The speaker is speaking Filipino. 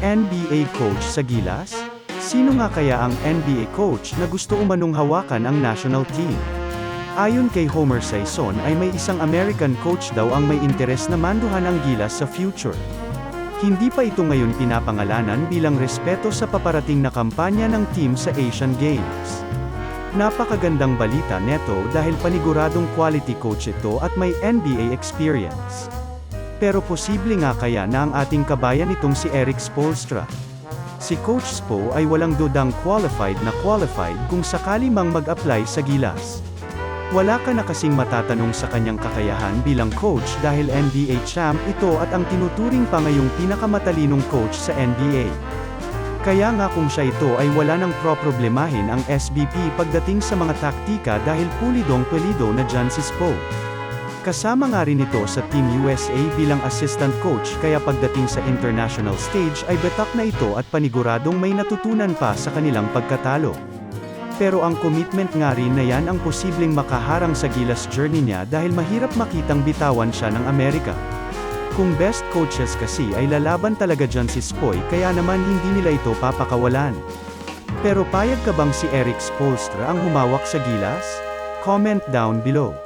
NBA coach sa Gilas? Sino nga kaya ang NBA coach na gusto umanong hawakan ang national team? Ayon kay Homer Sison ay may isang American coach daw ang may interes na manduhan ang Gilas sa future. Hindi pa ito ngayon pinapangalanan bilang respeto sa paparating na kampanya ng team sa Asian Games. Napakagandang balita neto dahil paniguradong quality coach ito at may NBA experience. Pero posible nga kaya na ang ating kabayan itong si Erik Spoelstra. Si Coach Spo ay walang dudang qualified kung sakali mang mag-apply sa Gilas. Wala ka na kasing matatanong sa kanyang kakayahan bilang coach dahil NBA champ ito at ang tinuturing pa ngayong pinakamatalinong coach sa NBA. Kaya nga kung siya ito ay wala nang problemahin ang SBP pagdating sa mga taktika dahil pulidong pulido na dyan si Spo. Kasama nga rin ito sa Team USA bilang assistant coach kaya pagdating sa international stage ay betak na ito at paniguradong may natutunan pa sa kanilang pagkatalo. Pero ang commitment nga rin na yan ang posibleng makaharang sa Gilas journey niya dahil mahirap makitang bitawan siya ng Amerika. Kung best coaches kasi ay lalaban talaga dyan si Spoy kaya naman hindi nila ito papakawalan. Pero payag ka bang si Erik Spoelstra ang humawak sa Gilas? Comment down below.